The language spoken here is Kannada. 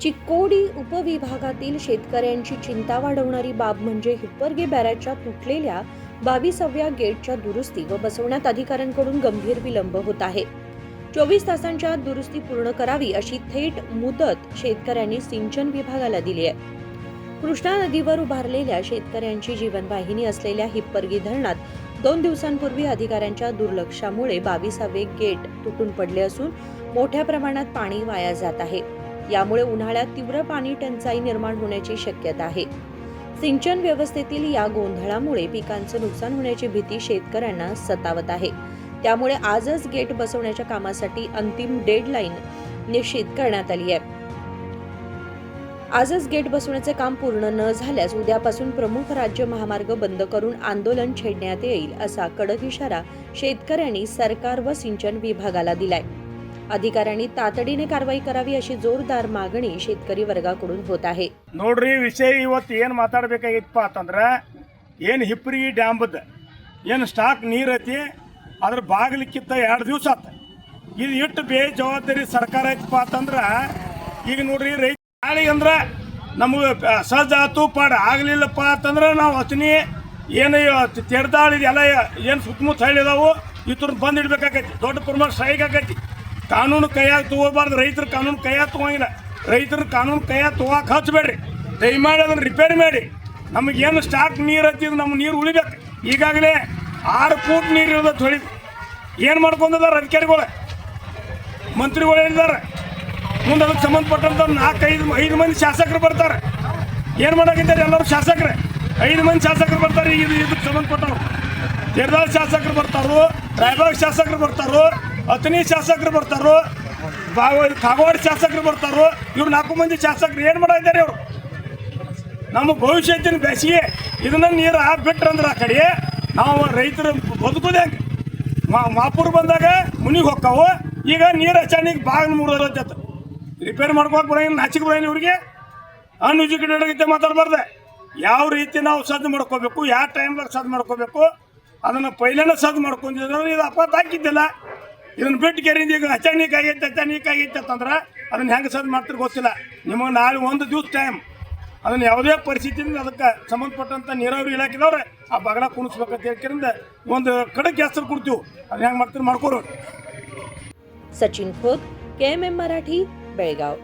चिक्कोडी उपविभागातील शेतकऱ्यांची चिंता वाढवणारी बाब म्हणजे हिप्परगे बॅरेजच्या तुटलेल्या 22व्या गेटच्या दुरुस्ती व बसवण्यात अधिकाऱ्यांकडून गंभीर विलंब होत आहे. 24 तासांच्या आत दुरुस्ती पूर्ण करावी अशी थेट मुदत शेतकऱ्यांनी सिंचन विभागाला दिली आहे. कृष्णा नदीवर उभारलेल्या शेतकऱ्यांची जीवनवाहिनी असलेल्या हिप्परगे धरणात 2 दिवसांपूर्वी अधिकाऱ्यांच्या दुर्लक्षामुळे 22वे गेट तुटून पडले असून मोठ्या प्रमाणात पाणी वाया जात आहे. यामुळे उन्हाळ्यात तीव्र पाणी टंचाई निर्माण होण्याची शक्यता आहे. सिंचन व्यवस्थेतील या गोंधळामुळे पिकांचं नुकसान होण्याची भीती शेतकऱ्यांना सतावत आहे. त्यामुळे आजच गेट बसवण्याच्या कामासाठी अंतिम डेडलाईन निश्चित करण्यात आली आहे. आजच गेट बसवण्याचे काम पूर्ण न झाल्यास उद्यापासून प्रमुख राज्य महामार्ग बंद करून आंदोलन छेडण्यात येईल असा कडक इशारा शेतकऱ्यांनी सरकार व सिंचन विभागाला दिलाय. अधिकाऱ्यांनी तातडीने कारवाई करावी अशी जोरदार मागणी शेतकरी वर्गाकडून होत आहे. ನೋಡ್ರಿ ವಿಷಯ ಇವತ್ತು ಏನು ಮಾತಾಡಬೇಕಾಗಿತ್ತಪ್ಪ ಅಂತಂದ್ರೆ ಏನು ಹಿಪ್ಪರಗಿ ಡ್ಯಾಮ್ದ ಏನು ಸ್ಟಾಕ್ ನೀರು ಐತಿ ಅದ್ರ ಬಾಗಿಲಿಕ್ಕಿಂತ 2 ದಿವಸ ಆತ. ಇದು ಇಟ್ಟು ಬೇಜವಾಬ್ದಾರಿ ಸರ್ಕಾರ ಐತಪ್ಪ ಅಂತಂದ್ರೆ ಈಗ ನೋಡ್ರಿ ರೈತ ನಾಳೆ ಅಂದ್ರೆ ನಮಗೆ ಸಜ್ಜ ಆತು ಪಾಡ ಆಗಲಿಲ್ಲಪ್ಪ ಅಂತಂದ್ರೆ ನಾವು ಹಚ್ಚನಿ ಏನು ತೆಡ್ದಾಳಿದೆಲ್ಲ ಏನು ಸುತ್ತಮುತ್ತ ಹಳ್ಳಿ ಅದಾವು ಇವ್ರನ್ನ ಬಂದು ಇಡ್ಬೇಕಾಗೈತಿ. ದೊಡ್ಡ ಪ್ರಮಾಣ ಸ್ಟ್ರೈಕ್ ಆಗೈತಿ. ಕಾನೂನು ಕೈಯಾಗ ತಗೋಬಾರ್ದು. ರೈತರು ಕಾನೂನು ಕೈಯಾಗ ತಗೋಂಗಿಲ್ಲ. ರೈತರು ಕಾನೂನು ಕೈಯಾಗ ತಗೋಕೆ ಹಚ್ಚಬೇಡ್ರಿ. ದಯಮಾಡಿ ಅದನ್ನು ರಿಪೇರಿ ಮಾಡಿ. ನಮಗೇನು ಸ್ಟಾಕ್ ನೀರು ಹತ್ತಿದ್ದು ನಮ್ಮ ನೀರು ಉಳಿಬೇಕು. ಈಗಾಗಲೇ 6 ಫೂಟ್ ನೀರು ಇರೋದು ಹೊಳಿ ಏನು ಮಾಡ್ಕೊಂಡಿದ್ದಾರೆ ಅಧಿಕಾರಿಗಳು ಮಂತ್ರಿಗಳು ಹೇಳಿದ್ದಾರೆ. ಮುಂದೆ ಅದಕ್ಕೆ ಸಂಬಂಧಪಟ್ಟಂಥ 4-5 ಮಂದಿ ಶಾಸಕರು ಬರ್ತಾರೆ. ಏನು ಮಾಡೋಕ್ಕಿದ್ದಾರೆ ಎಲ್ಲರೂ ಶಾಸಕರೇ 5 ಮಂದಿ ಶಾಸಕರು ಬರ್ತಾರೆ. ಇದಕ್ಕೆ ಸಂಬಂಧಪಟ್ಟವರು ತೆರದಾಳ ಶಾಸಕರು ಬರ್ತಾರೋ, ರಾಯಬಾಗ್ ಶಾಸಕರು ಬರ್ತಾರೋ, ಅತನಿ ಶಾಸಕರು ಬರ್ತಾರೋ, ಕಾಗವಾಡ ಶಾಸಕರು ಬರ್ತಾರೋ. ಇವ್ರು 4 ಮಂದಿ ಶಾಸಕರು ಏನು ಮಾಡಿದ್ದಾರೆ? ಇವರು ನಮ್ಮ ಭವಿಷ್ಯತ್ತಿನ ಬೇಸಿಗೆ ಇದನ್ನ ನೀರು ಬಿಟ್ರಂದ್ರೆ ಆ ಕಡೆ ನಾವು ರೈತರು ಬದುಕೋದೇ ಹಂಗೆ. ಮಾಪುರ್ ಬಂದಾಗ ಮುನಿಗೆ ಹೋಗ್ತಾವು. ಈಗ ನೀರು ಅಚಾನಿಗೆ ಬಾಗಿಲು ಮುರಿದತ್ತ ರಿಪೇರ್ ಮಾಡ್ಕೋಕೆ ಬರೋಂಗಿಲ್ಲ. ನಾಚಿಕೆ ಬರೋಂಗಿಲ್ಲ ಇವ್ರಿಗೆ. ಅನ್ಎಜುಕೇಟೆಡ್ ಮಾತಾಡಬಾರ್ದೆ. ಯಾವ ರೀತಿ ನಾವು ಸದ್ದು ಮಾಡ್ಕೋಬೇಕು, ಯಾವ ಟೈಮ್ದಾಗ ಸದ್ದು ಮಾಡ್ಕೋಬೇಕು ಅದನ್ನು ಪೈಲೇನ ಸದ್ದು ಮಾಡ್ಕೊಂಡಿದ್ರೆ ಇದು ಅಪಘಾತ ಹಾಕಿದ್ದಿಲ್ಲ. ಇದನ್ನು ಬಿಟ್ಟು ಕೆರಿಂದ ಈಗ ಅಚಾನಿಕ್ ಆಗೈತೆ ಅಂತಂದ್ರೆ ಅದನ್ನು ಹೆಂಗೆ ಸದ್ದು ಮಾಡ್ತಿರೋ ಗೊತ್ತಿಲ್ಲ. ನಿಮಗೆ ನಾಳೆ 1 ದಿವಸ ಟೈಮ್. ಅದನ್ನು ಯಾವುದೇ ಪರಿಸ್ಥಿತಿಯಿಂದ ಅದಕ್ಕೆ ಸಂಬಂಧಪಟ್ಟಂಥ ನೀರಾವರಿ ಇಲಾಖೆದವ್ರೆ ಆ ಬಗಲ ಕುಣಿಸ್ಬೇಕಂತ ಹೇಳ್ಕರಿಂದ ಒಂದು ಕಡೆಗೆ ಹೆಸರು ಕೊಡ್ತೀವಿ. ಅದನ್ನ ಹೆಂಗೆ ಮಾಡ್ತೀರಿ ಮಾಡ್ಕೊರು. सचिन खोत, KMM मराठी, बेळगाव.